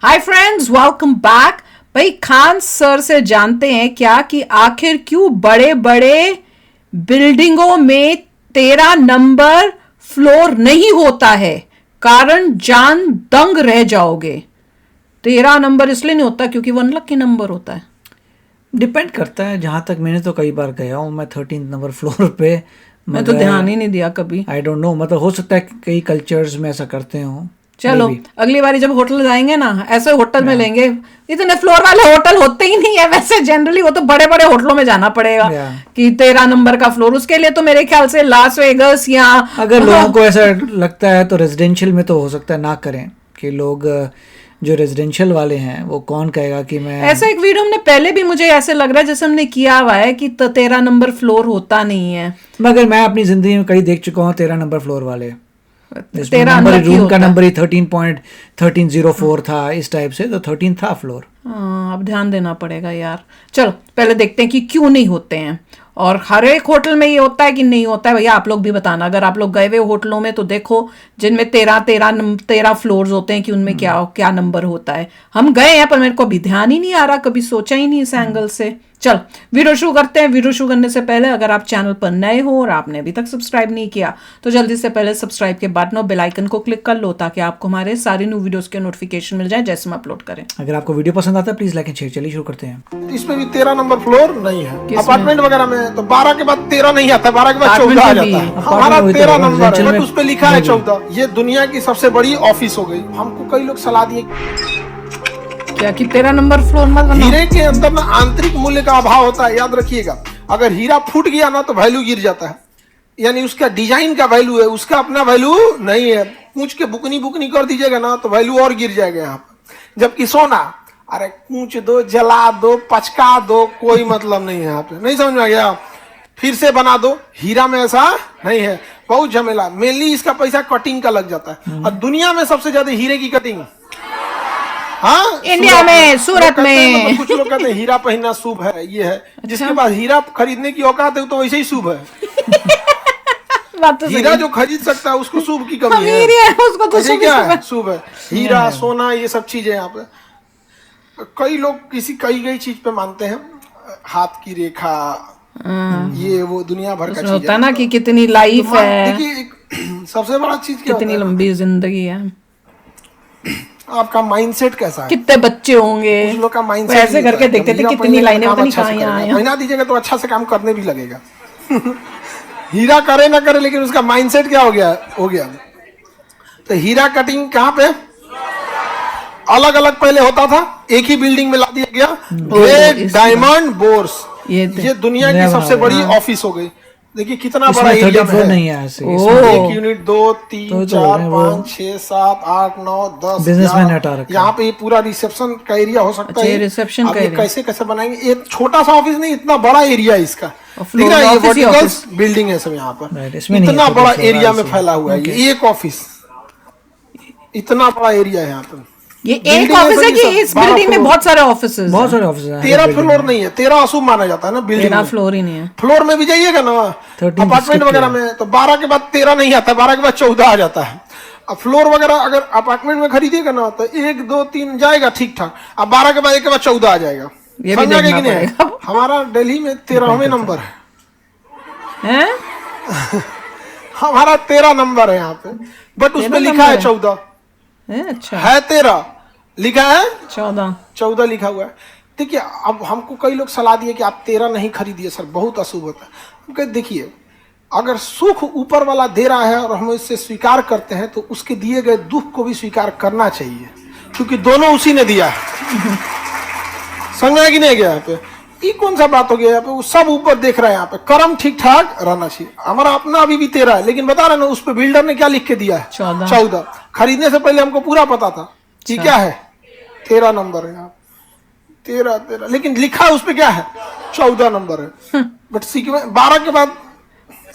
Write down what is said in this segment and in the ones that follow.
Hi friends, welcome back. भाई Khan sir से जानते हैं क्या कि आखिर क्यों बड़े बड़े बिल्डिंगों में 13 नंबर फ्लोर नहीं होता है। कारण जान दंग रह जाओगे। 13 नंबर इसलिए नहीं होता क्योंकि 1 लकी नंबर होता है। डिपेंड करता है। जहाँ तक मैंने तो कई बार गया हूँ मैं 13 नंबर फ्लोर पे। मैं तो ध्यान ही नहीं दिया कभी। आई डोंट नो, मतलब हो सकता है कई कल्चर्स में ऐसा करते हो। चलो अगली बारी जब होटल जाएंगे ना, ऐसे होटल में लेंगे। इतने फ्लोर वाले होटल होते ही नहीं है वैसे जनरली, वो तो बड़े बड़े होटलों में जाना पड़ेगा कि 13 नंबर का फ्लोर। उसके लिए तो मेरे ख्याल से लास वेगस या अगर लोगों को ऐसा लगता है तो रेजिडेंशियल में तो हो सकता है ना करें कि लोग जो रेजिडेंशियल वाले हैं वो कौन कहेगा कि मैं ऐसा। एक वीडियो हमने पहले भी, मुझे ऐसे लग रहा है जैसे हमने किया हुआ है कि 13 नंबर फ्लोर होता नहीं है। मगर मैं अपनी जिंदगी में कई देख चुका हूँ 13 नंबर फ्लोर वाले। 13 रूम का नंबर ही 13.1304 था इस टाइप से, तो 13 था फ्लोर। अब ध्यान देना पड़ेगा यार। चलो पहले देखते हैं कि क्यों नहीं होते हैं, और हर एक होटल में ये होता है कि नहीं होता है। भैया आप लोग भी बताना, अगर आप लोग गए हुए होटलों में तो देखो जिनमें 13 फ्लोर्स होते हैं कि उनमें क्या क्या नंबर होता है। हम गए हैं पर मेरे को अभी ध्यान ही नहीं आ रहा, कभी सोचा ही नहीं इस एंगल से। चल वीडियो शुरू करते हैं। वीडियो शुरू करने से पहले अगर आप चैनल पर नए हो और आपने अभी तक सब्सक्राइब नहीं किया तो जल्दी से पहले सब्सक्राइब के बटन और बेल आइकन को क्लिक कर लो ताकि आपको हमारे सारे न्यू वीडियोस के नोटिफिकेशन मिल जाए जैसे हम अपलोड करें। अगर आपको वीडियो पसंद आता है प्लीज लाइक एंड शेयर। चलिए शुरू करते हैं। इसमें भी 13 नंबर फ्लोर नहीं है। अपार्टमेंट वगैरह में तो 12 के बाद 13 नहीं आता, 12 के बाद 14 आ जाता है। हमारा 13 नंबर है बट उस पे लिखा है 14। ये दुनिया की सबसे बड़ी ऑफिस हो गई। हमको कई लोग सलाह दिए क्या कि 13 नंबर फ्लोर मत बनाओ। हीरे के अंदर ना आंतरिक मूल्य का अभाव होता है, याद रखिएगा। अगर हीरा फूट गया ना तो वैल्यू गिर जाता है, यानी उसका डिजाइन का वैल्यू है, उसका अपना वैल्यू नहीं है। कूच के बुकनी कर दीजिएगा ना तो वैल्यू और गिर जाएगा यहाँ पर। जबकि सोना, अरे कूच दो, जला दो, पचका दो, कोई मतलब नहीं है यहाँ पे। नहीं समझ में आ गया? फिर से बना दो। हीरा में ऐसा नहीं है, बहुत झमेला। मेनली इसका पैसा कटिंग का लग जाता है। और दुनिया में सबसे ज्यादा हीरे की कटिंग इंडिया में, सूरत में। कुछ लोग कहते हैं हीरा पहनना शुभ है, ये है। जिसके पास हीरा खरीदने की औकात है तो वैसे ही शुभ है। तो हीरा जो खरीद सकता है उसको शुभ की कमी है, उसको तो क्या है? शुभ है। हीरा, सोना, ये सब चीजें यहाँ पे कई लोग कई चीज पे मानते हैं। हाथ की रेखा, ये वो दुनिया भर का चीज होता है ना कि कितनी लाइफ है। देखिए सबसे बड़ा चीज क्या, कितनी लंबी जिंदगी है, आपका माइंडसेट कैसा है, कितने बच्चे होंगे। कुछ लोग का माइंडसेट ऐसे करके देखते थे कितनी लाइनें पता नहीं कहाँ आया। महीना दीजिएगा तो अच्छा से काम करने भी लगेगा। हीरा करे ना करे लेकिन उसका माइंडसेट क्या हो गया। तो हीरा कटिंग कहाँ पे अलग अलग पहले होता था, एक ही बिल्डिंग में ला दिया गया। ग्रेट डायमंड बोर्स, ये दुनिया की सबसे बड़ी ऑफिस हो गई। देखिए कितना बड़ा एरिया है। नहीं है ऐसे। एक यूनिट 2 3 4 5 6 7 8 9 10 बिजनेसमैन हटा रखा है। यहाँ पे ये पूरा रिसेप्शन का एरिया हो सकता है। रिसेप्शन का एरिया कैसे बनाएंगे? ये छोटा सा ऑफिस नहीं, इतना बड़ा एरिया है इसका। दिख रहा है ये वर्टिकल्स बिल्डिंग है सब यहाँ पर। इतना बड़ा एरिया में फैला हुआ है ये एक ऑफिस। इतना बड़ा एरिया है यहाँ पर। ये एक ऑफिस है कि इस बिल्डिंग में बहुत सारे ऑफिस हैं? 13 फ्लोर नहीं है, 13 अशुभ माना जाता है ना बिल्डिंग। 13 फ्लोर ही नहीं है। फ्लोर में भी जाइएगा ना अपार्टमेंट वगैरह में तो 12 के बाद 13 नहीं आता, 12 के बाद 14 आ जाता है। अब फ्लोर वगैरह अगर अपार्टमेंट में खरीदिएगा ना तो 1 2 3 जाएगा ठीक ठाक। अब 12 के बाद 1 के बाद 14 आ जाएगा। समझा कि नहीं? हमारा दिल्ली में 13वें नंबर है। हमारा 13 नंबर है यहाँ पे, बट उसमें लिखा है 14। अच्छा है 13 लिखा है, 14 लिखा हुआ है। देखिए अब हमको कई लोग सलाह दिए कि आप 13 नहीं खरीदिए सर, बहुत अशुभ होता है। हम कहते देखिए अगर सुख ऊपर वाला दे रहा है और हम इससे स्वीकार करते हैं तो उसके दिए गए दुख को भी स्वीकार करना चाहिए, क्योंकि दोनों उसी ने दिया है। समझा कि नहीं गया? यहाँ पे ये कौन सा बात हो गया? यहाँ पे सब ऊपर देख रहा है, यहाँ पे कर्म ठीक ठाक रहना चाहिए। हमारा अपना अभी भी 13 है, लेकिन बता रहे ना उस पे बिल्डर ने क्या लिख के दिया है? 14। खरीदने से पहले हमको पूरा पता था कि क्या है 13 नंबर है यहाँ। 13 लेकिन लिखा है उस पे क्या है? 14 नंबर है। बट 12 के बाद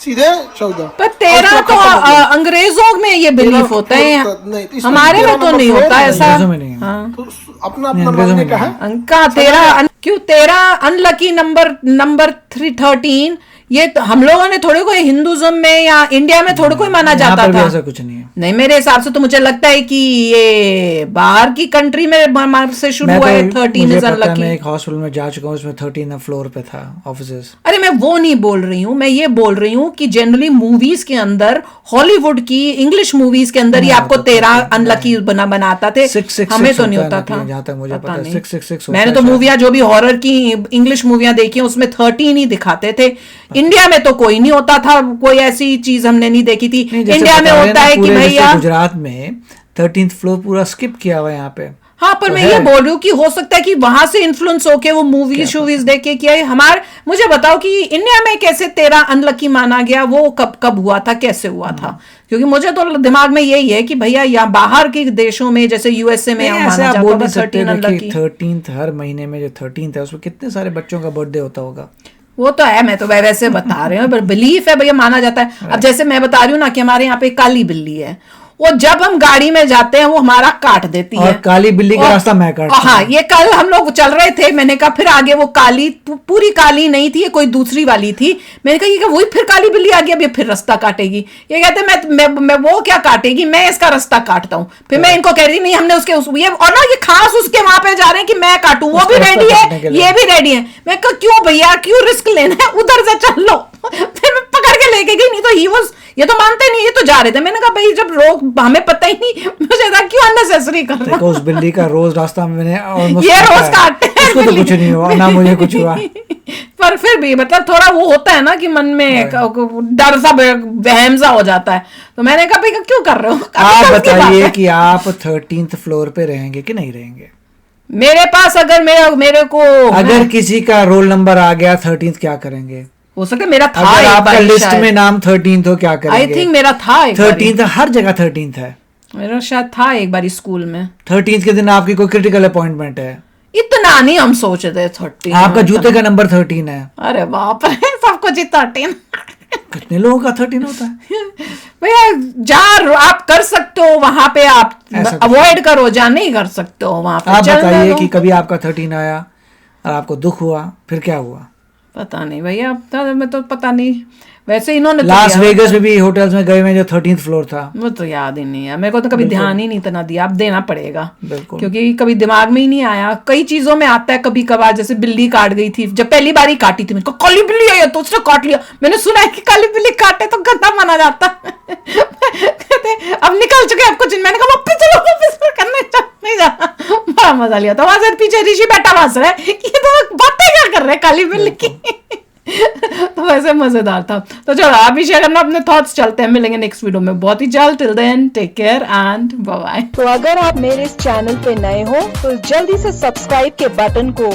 सीधे 14। पर 13 तो अंग्रेजों में ये बिलीफ होता है, हमारे में तो नहीं होता ऐसा। तो अपना मानने का है। अंका 13 क्यों 13 अनलकी नंबर 13 ये तो हम लोगों ने थोड़े कोई हिंदुज्म में या इंडिया में थोड़े कोई माना यहाँ जाता पर भी था। ऐसा कुछ नहीं है। नहीं, मेरे हिसाब से तो मुझे लगता है कि ये बाहर की कंट्री में से शुरू हुआ है 13 मुझे इज पता है, अनलकी। मैं एक हॉस्पिटल में जा चुका हूँ, उसमें 13 फ्लोर पे था ऑफिसेस। अरे मैं वो नहीं बोल रही हूँ, मैं ये बोल रही हूँ कि जनरली मूवीज के अंदर, हॉलीवुड की इंग्लिश मूवीज के अंदर ही आपको 13 अनलकी बनाता थे। 666 हमें तो नहीं होता होता है था, जहाँ तक मुझे पता पता है, नहीं। 666 मैंने होता तो है मूवियाँ जो भी हॉरर की इंग्लिश मूवियाँ देखी हैं, उसमें 13 ही दिखाते थे। इंडिया में तो कोई नहीं होता था, कोई ऐसी चीज हमने नहीं देखी थी। नहीं, जैसे इंडिया में बता रहे हैं होता ना, है कि पूरे जैसे भैया, गुजरात में 13th फ्लोर पूरा स्किप किया हुआ है यहाँ पे। हाँ, पर तो मैं है। ये बोल रही हूँ कि हो सकता है कि वहां से इन्फ्लुएंस होके वो मूवीज शूवीज देख के किया है। मुझे बताओ कि इंडिया में कैसे 13 अनलकी माना गया, वो कब कब हुआ था, कैसे हुआ था? क्योंकि मुझे तो दिमाग में यही है कि भैया यहाँ बाहर के देशों में जैसे यूएसए में नहीं, माना ऐसे आप जाता बोल था नहीं सकते 13 कि अनलकी। 13th हर महीने में जो 13th है उसमें कितने सारे बच्चों का बर्थडे होता होगा। वो तो है, मैं तो वैसे बता रही हूँ, पर बिलीफ है भैया, माना जाता है। अब जैसे मैं बता रही हूँ ना कि हमारे यहाँ पे काली बिल्ली है, वो जब हम गाड़ी में जाते हैं वो हमारा काट देती है। और काली बिल्ली का रास्ता मैं काटता हूँ। हाँ, ये कल हम लोग चल रहे थे, मैंने कहा फिर आगे वो काली, पूरी काली नहीं थी, ये कोई दूसरी वाली थी। मैंने कहा ये वही फिर काली बिल्ली आ गई, अब ये फिर रास्ता काटेगी। ये कहते मैं वो क्या काटेगी, मैं इसका रास्ता काटता हूँ। फिर मैं इनको कह रही नहीं, हमने उसके ये और ना, ये खास उसके वहां पे जा रहे हैं कि मैं काटूं, वो भी रेडी है, ये भी रेडी है। मैं कहा क्यों भैया, क्यों रिस्क लेना है, उधर से चल लो। फिर मैं पकड़ के लेके गई, नहीं तो ये तो मानते नहीं, ये तो जा रहे थे। मैंने कहा भाई जब रोक, हमें पता ही नहीं, मुझे था क्यों अननेसेसरी कर रहा। देखो उस बिल्ली का रोज रास्ता मैंने ये रोज काटते हैं, उसको तो कुछ नहीं हुआ, ना मुझे कुछ हुआ। पर फिर भी मतलब थोड़ा वो होता है ना कि मन में डर सा, वहम सा हो जाता है। तो मैंने कहा भाई क्यों कर रहे हो? आप बताइए कि आप 13th फ्लोर पे रहेंगे कि नहीं रहेंगे? मेरे पास अगर मेरे को अगर किसी का रोल नंबर आ गया 13th, क्या करेंगे? हो सके मेरा था अगर एक आपका बारी लिस्ट शायद। में नाम 13th हो, क्या आई करेंगे? थिंक मेरा था एक बारी। 13th हर जगह 13th है। मेरा शायद था एक बारी स्कूल में। 13th के दिन आपकी कोई क्रिटिकल अपॉइंटमेंट है? इतना नहीं हम सोचे थे 13। आपका जूते का नंबर 13 है। अरे बाप रे, सब कुछ ही 13। कितने लोगों का 13 होता है? भैया जहाँ आप कर सकते हो वहां पे आप ऐसा कुछ अवॉइड करो, जहाँ नहीं कर सकते हो वहां पे आप चलने बताइए दो। कि कभी आपका 13 आया और आपको दुख हुआ, फिर क्या हुआ? पता नहीं भैया, अब तो मैं तो पता नहीं, वैसे इन्होंने तो लास दिया। वेगस में भी होटल्स में गए हुए जो 13th फ्लोर था। वो तो याद ही नहीं है मेरे को, तो कभी ध्यान ही नहीं इतना दिया। अब देना पड़ेगा, बिल्कुल। क्योंकि कभी दिमाग में ही नहीं आया। कई चीजों में आता है कभी कभार, जैसे बिल्ली काट गई थी, जब पहली बार ही काटी थी, मैंने कहा काली बिल्ली आई है तो उसने काट लिया। मैंने सुना है कि काली बिल्ली काटे तो गंदा माना जाता है। कहते अब निकल चुके, अब कुछ। मैंने कहा वापस चलो, वापस करने नहीं जाना। बड़ा मजा लिया था। वहां से पीछे ऋषि बैठा हंस रहा है कि ये तो बातें क्या कर रहे हैं काली बिल्ली की। तो वैसे मजेदार था। तो चलो आप भी शेयर करना अपने थॉट्स। चलते हैं, मिलेंगे नेक्स्ट वीडियो में बहुत ही जल्द। Till then take care and bye bye. तो अगर आप मेरे इस चैनल पे नए हो तो जल्दी से सब्सक्राइब के बटन को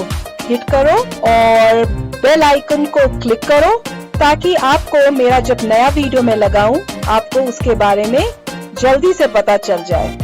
हिट करो और बेल आइकन को क्लिक करो, ताकि आपको मेरा जब नया वीडियो मैं लगाऊं आपको उसके बारे में जल्दी से पता चल जाए।